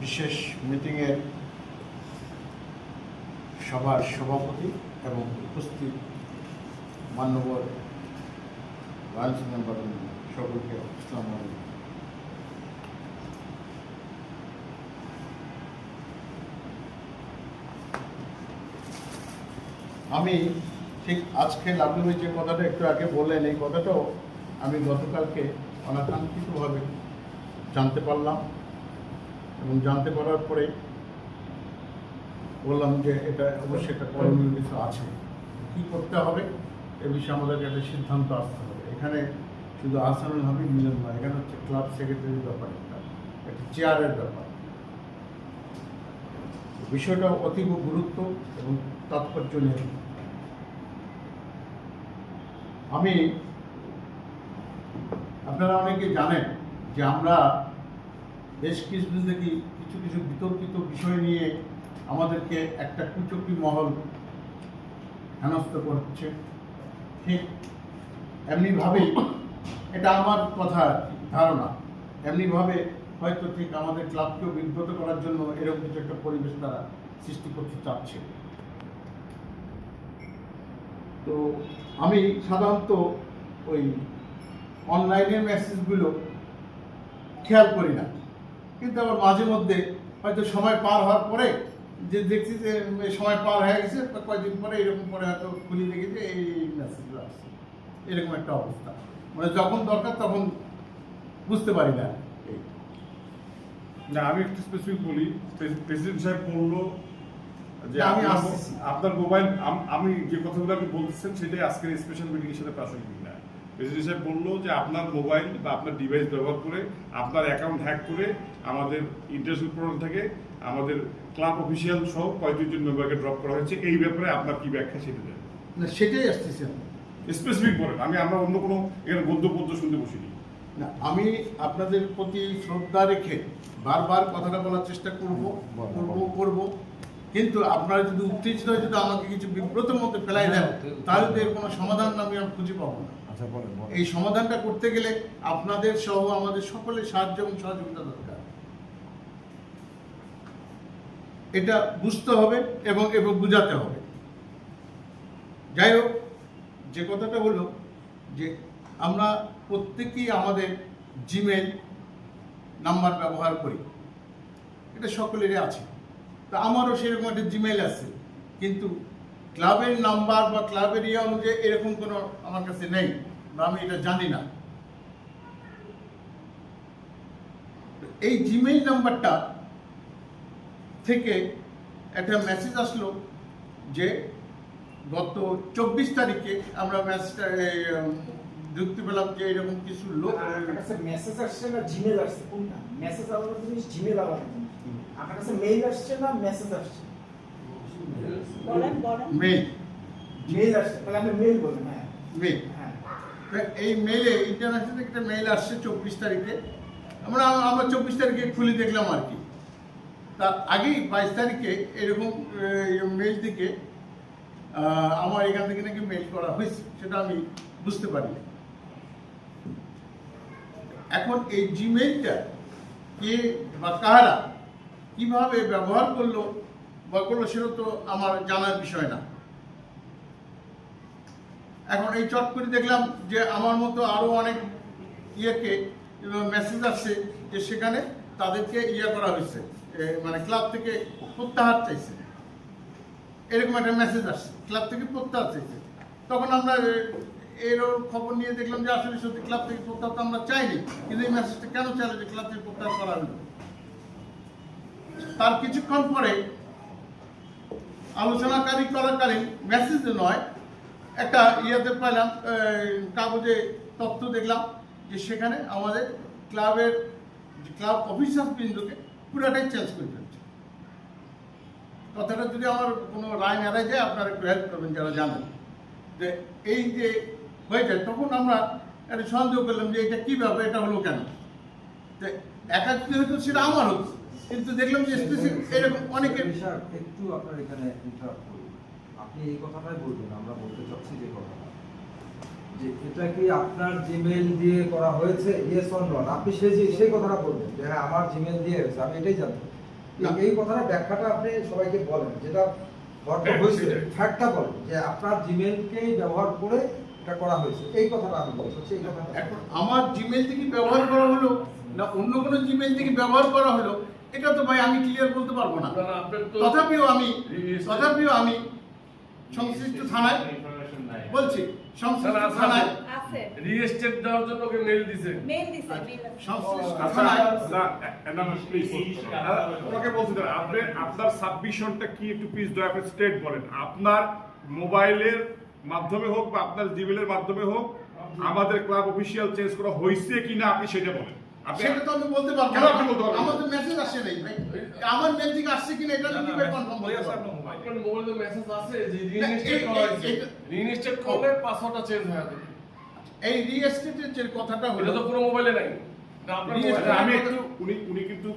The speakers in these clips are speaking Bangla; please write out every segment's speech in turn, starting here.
বিশেষ মিটিংয়ের সভার সভাপতি এবং উপস্থিত মান্যবর লায়েন্স মেম্বার সকলকে আসসালামু আলাইকুম। আমি ঠিক আজকে লাভলি ভাই যে কথাটা একটু আগে বললেন, এই কথাটাও আমি গতকালকে অনাকাঙ্ক্ষিতভাবে জানতে পারলাম এবং জানতে পারার পরে বললাম যে এটা অবশ্যই একটা করণীয় কিছু আছে, কী করতে হবে এ বিষয়ে আমাদেরকে একটা সিদ্ধান্ত আসতে হবে। এখানে শুধু আহসানুল হাবিব মিলন নয়, এখানে হচ্ছে ক্লাব সেক্রেটারির ব্যাপার, একটা চেয়ারের ব্যাপার। বিষয়টা অতীব গুরুত্ব এবং তাৎপর্য নিয়ে আমি, আপনারা অনেকে জানেন যে আমরা বেশ কিছুদিন থেকে কিছু কিছু বিতর্কিত বিষয় নিয়ে আমাদেরকে একটা কুচক্রী মহল হেনস্থ করছে। ঠিক এমনিভাবেই, এটা আমার কথা ধারণা, এমনিভাবে হয়তো ঠিক আমাদের ক্লাবকেও বিব্রত করার জন্য এরকম কিছু একটা পরিবেশ তারা সৃষ্টি করতে চাচ্ছে। তো আমি সাধারণত ওই অনলাইনের মেসেজগুলো খেয়াল করি না, কিন্তু আবার মাঝে মধ্যে হয়তো সময় পার হওয়ার পরে যে দেখছি যে সময় পার হয়ে গেছে, কয়েকদিন পরে এরকম পরে হয়তো খুলি দেখি যে এই মেসেজগুলো আসছে, এরকম একটা অবস্থা। মানে যখন দরকার তখন বুঝতে পারি না। না, আমি একটু স্পেসিফিক বলি। প্রেসিডেন্ট সাহেব বললো যে আমি আপনার মোবাইল, আমি যে কথাগুলো আপনি বলতেছেন সেটাই আজকের স্পেশাল মিটিং এর সাথে প্রাসঙ্গিক না। প্রেসিডেন্ট সাহেব বললো যে আপনার মোবাইল বা আপনার ডিভাইস ব্যবহার করে আপনার অ্যাকাউন্ট হ্যাক করে আমাদের ইন্টারন্যাশনাল প্রোগ্রাম থেকে আমাদের ক্লাব অফিসিয়াল সহ 35 জন মেম্বারকে ড্রপ করা হয়েছে। এই ব্যাপারে আপনার কি ব্যাখ্যা সেটা দেন? না, সেটাই আসতেছে স্পেসিফিক বলেন, আমরা অন্য কোনো এখানে গদ্য পদ্য শুনতে বসিনি। না, আমি আপনাদের প্রতি শ্রদ্ধা রেখে বারবার কথাটা বলার চেষ্টা করব, কিন্তু আপনারা যদি উত্তেজিত হয়ে যদি আমাকে কিছু বিব্রতের মধ্যে ফেলাই দেন, তাহলে তো এর কোনো সমাধান আমি খুঁজে পাবো না। এই সমাধানটা করতে গেলে আপনাদের সহ আমাদের সকলের সাহায্য এবং সহযোগিতা দরকার। এটা বুঝতে হবে এবং বুঝাতে হবে। যাই হোক, যে কথাটা হলো যে আমরা প্রত্যেকেই আমাদের জিমেল নাম্বার ব্যবহার করি, এটা সকলেরই আছে। তা আমারও সেরকম একটা জিমেল আছে, কিন্তু ক্লাবের নাম্বার বা ক্লাবের অনুযায়ী এরকম কোনো আমার কাছে নেই, বা আমি এটা জানি না। এই জিমেইল নাম্বারটা থেকে একটা মেসেজ আসলো যে গত 24 তারিখে আমরা মেসেজটা দেখতে পেলাম যে এরকম কিছু লোক মেসেজ আসছে না জিমেল আসছে, কোনটা? মেসেজ আলাদা জিনিস, জিমেল আলাদা জিনিস। আপনার কাছে মেইল আসছে না মেসেজ আসছে? মেইল। মেইল আসছে, তাহলে আপনি মেইল বলেন। হ্যাঁ, মেইল। হ্যাঁ। এই মেইলে ইন্টারন্যাশনাল একটা মেইল আসছে 24 তারিখে। আমরা 24 তারিখে খুলে দেখলাম আর কি। তার আগেই 22 তারিখে এরকম মেইল থেকে আমার এখান থেকে নাকি মেইল করা হয়েছে, সেটা আমি বুঝতে পারি। এখন এই জিমেইলটা কে বা কারা কিভাবে ব্যবহার করলো বা করলো সেটা তো আমার জানার বিষয় না। এখন এই চট করে দেখলাম যে আমার মতো আরো অনেক ইয়েকে মেসেজ আসছে যে সেখানে তাদেরকে করা হয়েছে, মানে ক্লাব থেকে প্রত্যাহার চাইছে, এরকম একটা মেসেজ আসছে, ক্লাব থেকে প্রত্যাহার চাইছে। তখন আমরা এর খবর নিয়ে দেখলাম যে আসলে সত্যি ক্লাব থেকে প্রত্যাহার তো আমরা চাইনি, কিন্তু এই মেসেজটা কেন চাইলো যে ক্লাব থেকে প্রত্যাহার করা হলো। তার কিছুক্ষণ পরে আলোচনাকারী করাকালীন মেসেজ নয়, একটা ইয়েতে পেলাম, কাগজে তথ্য দেখলাম যে সেখানে আমাদের ক্লাবের ক্লাব অফিসার বিন্দুকে পুরাটাই চেঞ্জ করে ফেলছে। কথাটা যদি আমার কোনো রায় এড়াই যায়, আপনারা একটু হেল্প করবেন যারা জানেন যে এই যে হয়ে যায়। তখন আমরা একটা সন্দেহ করলাম যে এটা কী ব্যাপার, এটা হলো কেন। যে একা যদি হয়তো সেটা আমার হতো, কিন্তু দেখলাম যে স্পেসিফিক এরকম অনেকে। একটু আপনার এখানে ইন্টারাপ্ট করুন, আপনি এই কথাটাই বলবেন। আমরা বলতে চাচ্ছি যে কথাটা, যে এটা কি আপনার জিমেইল দিয়ে করা হয়েছে, ইয়েস অর নট, আপনি সেই কথাটা বলবেন যে হ্যাঁ আমার জিমেইল দিয়ে হয়েছে, আমি এটাই জানতে। না। এই কথাটা ব্যাখ্যাটা আপনি সবাইকে বলেন, যেটা ঘটনা হ্যাঁ, হয়েছে সেটাই। ফ্যাক্টটা বলেন যে আপনার জিমেলকেই ব্যবহার করে এটা করা হয়েছে, এই কথাটা আমি বলছি এই কথাটা। এখন আমার জিমেল থেকে ব্যবহার করা হলো না অন্য কোনো জিমেল থেকে ব্যবহার করা হলো, এটা তো ভাই আমি ক্লিয়ার বলতে পারবো না। তথাপিও আমি সংশ্লিষ্ট থানায় বলছি, সংশ্লিষ্ট থানায় আছে রিএস্টেট দেওয়ার জন্য ওকে মেল দিছে। মেইল দিছে মেইল সংশ্লিষ্ট আচ্ছা, থানায় প্লিজ আমাকে বলতে দেন, আপনি আপনার সাবমিশনটা কি একটু প্লিজ দয়া করে স্টেট বলেন। আপনার মোবাইলের মাধ্যমে হোক বা আপনার জিমেলের মাধ্যমে হোক আমাদের ক্লাব অফিসিয়াল চেঞ্জ করা হয়েছে কিনা আপনি সেটা বলেন। আপনি সেটা তো আমি বলতে পারবো কেন না। আপনি বলতে পারবেন না? আমাদের মেসেজ আসে নাই ভাই, আমার মেল থেকে আসছে কিনা এটা আমি কিভাবে কনফার্ম করতে পারবো? আপনার মোবাইলে মেসেজ আছে যে না, রিইনস্টেট করা হয়েছে। এই- রিইনস্টেট করলে পাসওয়ার্ডটা চেঞ্জ হয়ে যাবে। এই রিএস্টেটের যে কথাটা হলো এটা তো পুরো মোবাইলে নাই। না আপনার Re-estate- মোবাইলে আমি একটু উনি কিন্তু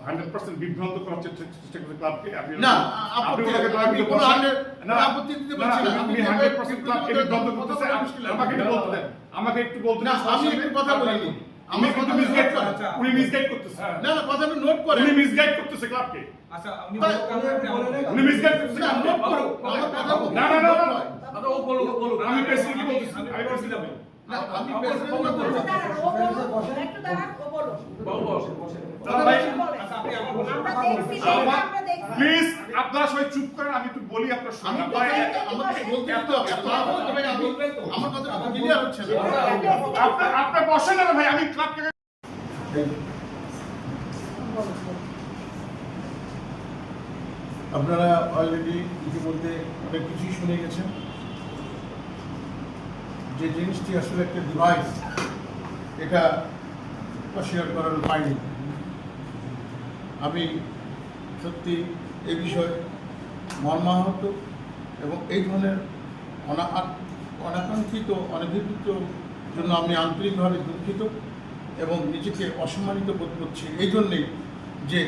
100% বিভ্রান্ত করার চেষ্টা করছে ক্লাবকে। আপনি না, আপনি আপত্তি ওনাকে দয়া আমি করে কোনো বসেন। 100 না, আপত্তি দিতে না, বলছি না। উনি আমি 100% ক্লাবকে বিভ্রান্ত করতেছে। আমাকে একটু বলতে দেন, আমাকে একটু বলতে না, দেন। আমি একটু কথা বলিনি। আমি আমার কিন্তু কথা মিসগাইড নোট করতেছে, করেন। উনি মিসগাইড করতেছে। না না কথাটা নোট করে উনি মিসগাইড করতেছে ক্লাবকে। আচ্ছা আপনি ভাই, উনি মিসগাইড করতেছে। না নোট করো আমার কথা বলি। না, না, না, না। আচ্ছা ও বলো বলো। আমি প্রেসিডেন্টকে বলতেছি, আমি প্রেসিডেন্ট। না, আমি প্রেসিডেন্ট না বলবো। দাঁড়ান, ও বলো একটু দাঁড়ান, ও বলো বাবু কথা ভাই, আমরা দেখছি আমরা দেখছি প্লিজ আপনারা সবাই চুপ করেন, আমি একটু বলি আপনার আমি শুনুন। ভাই, আমাকে বলতে দিতে হবে। আপনারা বলতে ভাই, আমার কথা ক্লিয়ার হচ্ছে না। আপনার বসেন না ভাই, আমি ক্লাবকে আপনারা অলরেডি ইতিমধ্যে অনেক কিছুই শুনে গেছেন। যে জিনিসটি আসলে একটা ডিভাইস, এটা অস্বীকার করার উপায় নেই। আমি সত্যি এই বিষয়ে মর্মাহত এবং এই ধরনের অনাকাঙ্ক্ষিত অনধিকৃত জন্য আমি আন্তরিকভাবে দুঃখিত এবং নিজেকে অসম্মানিত বোধ করছি। এই জন্যেই যে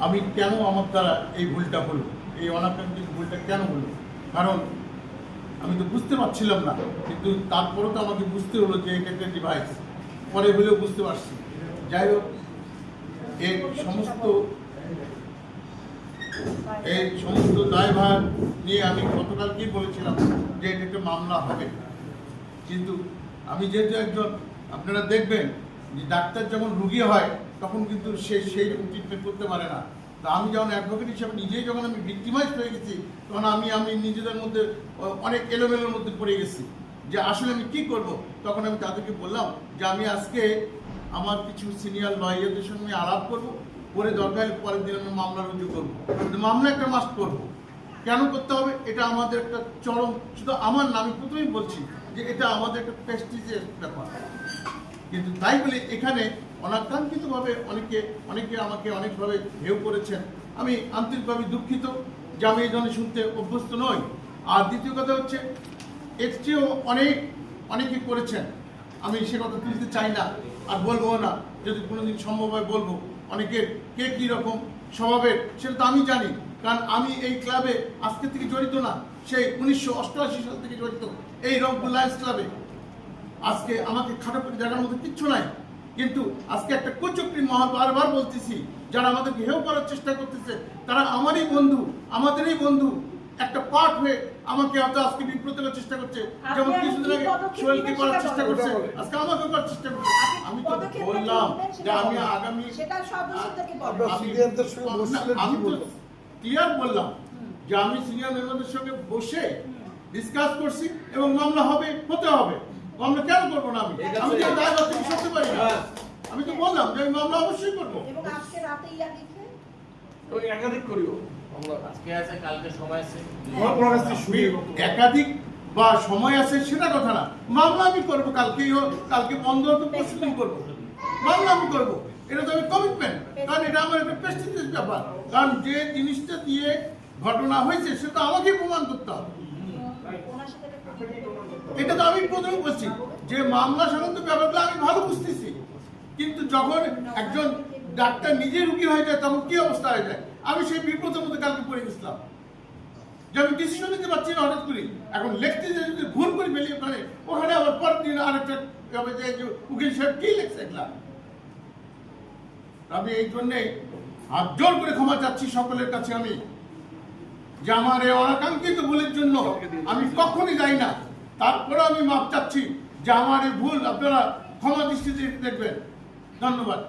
আমি কেন আমার দ্বারা এই ভুলটা হলো, এই অনাকাঙ্ক্ষিত ভুলটা কেন হলো, কারণ আমি তো বুঝতে পারছিলাম না, কিন্তু তারপরেও তো আমাকে বুঝতে হলো যে এটা একটা ডিভাইস। পরে হলেও বুঝতে পারছি। যাই হোক, এই সমস্ত দায়ভার নিয়ে আমি গতকালকেই বলেছিলাম যে এটা একটা মামলা হবে। কিন্তু আমি যেহেতু একজন, আপনারা দেখবেন যে ডাক্তার যখন রুগী হয় তখন কিন্তু সে সেই রকম ট্রিটমেন্ট করতে পারে না। তা আমি যখন অ্যাডভোকেট হিসাবে নিজেই যখন আমি ভিক্টিমাইজ হয়ে গেছি, তখন আমি নিজেদের মধ্যে অনেক এলোমেলোর মধ্যে পড়ে গেছি যে আসলে আমি কি করব। তখন আমি তাদেরকে বললাম যে আমি আজকে আমার কিছু সিনিয়র লয়ারদের সঙ্গে আলাপ করবো, করে দরকার পরের দিন আমি মামলা রুজু করবো। কিন্তু মামলা একটা মাস্ট করবো। কেন করতে হবে? এটা আমাদের একটা চরম, শুধু আমার না, আমি প্রথমেই বলছি যে এটা আমাদের একটা প্রেস্টিজের ব্যাপার। কিন্তু তাই বলে এখানে অনাকাঙ্ক্ষিতভাবে অনেকে আমাকে অনেকভাবে হেয় করেছেন। আমি আন্তরিকভাবে দুঃখিত যে আমি এই ধরনের শুনতে অভ্যস্ত নই। আর দ্বিতীয় কথা হচ্ছে, এর চেয়েও অনেকে করেছেন, আমি সে কথা তুলতে চাই না আর বলবো না। যদি কোনোদিন সম্ভব হয় বলবো। অনেকের কে কী রকম স্বভাবের সেটা তো আমি জানি, কারণ আমি এই ক্লাবে আজকে থেকে জড়িত না, সেই 1988 সাল থেকে জড়িত এই রংপুর লায়ন্স ক্লাবে। আজকে আমাকে খাটো করে দেখার মতো কিচ্ছু নাই, কিন্তু আজকে একটা কুচক্রী মহল, বারবার বলতেছি, যারা আমাদেরকে হেয় করার চেষ্টা করতেছে তারা আমারই বন্ধু, আমাদেরই বন্ধু, একটা পার্ট হয়ে আমাকে হয়তো আজকে বিব্রত করার চেষ্টা করছে। যেমন কিছুদিন আগে সোহেলকে করার চেষ্টা করছে, আজকে আমাকে করার চেষ্টা করছে। আমি তো বললাম যে আমি আগামী সেটা সদস্যদেরকে বলবো। আপনার সিনিয়রদের সঙ্গে বসছিলেন, আমি কি তো বলবেন? ক্লিয়ার বললাম যে আমি সিনিয়র মেম্বারদের সঙ্গে বসে ডিসকাস করছি এবং মামলা হতে হবে। মামলা কেন করবো না? আমি তো দায় দায়িত্ব সরতে পারি না। আমি তো বললাম যে আমি মামলা অবশ্যই করবো। এবং আজকে রাতেই লিখে ওই একাধিক করিও। আমরা আজকে আছে, কালকে সময় আছে। ওনার কাছ থেকে শুনি। একাধিক বা সময় আছে সেটা কথা না, মামলা আমি করবো। কালকেই হোক, কালকে বন্ধ হতো, পরশু দিন করবো, মামলা আমি করবো। এটা তো আমি কমিটমেন্ট, কারণ এটা আমার একটা প্রেস্টিজিয়াস ব্যাপার। কারণ যে জিনিসটা দিয়ে ঘটনা হয়েছে সেটা আমাকেই প্রমাণ করতে হবে। ওনার সাথে একটা কথা এটা তো আমি প্রথমে বলছি যে মামলা সংক্রান্ত ব্যাপারগুলো আমি ভালো বুঝতেছি, কিন্তু যখন একজন ডাক্তার নিজে রুগী হয়ে যায় তখন কি অবস্থা হয়ে যায়। আমি সেই বিব্রতের মধ্যে কালকে পড়ে গেছিলাম যে আমি ডিসিশন নিতে পারছি না হঠাৎ করে। এখন লিখতে যে যদি ভুল করে ফেলি ওখানে আবার পরের দিন আরেকটা উকিল সাহেব কি লিখছে এগুলা। আমি এই জন্যেই হাত জোর করে ক্ষমা চাচ্ছি সকলের কাছে আমি, যে আমার এই অনাকাঙ্ক্ষিত ভুলের জন্য আমি কখনই যাই না। তারপরে আমি মাপ চাচ্ছি যে আমার এই ভুল আপনারা ক্ষমা দৃষ্টিতে দেখবেন। ধন্যবাদ।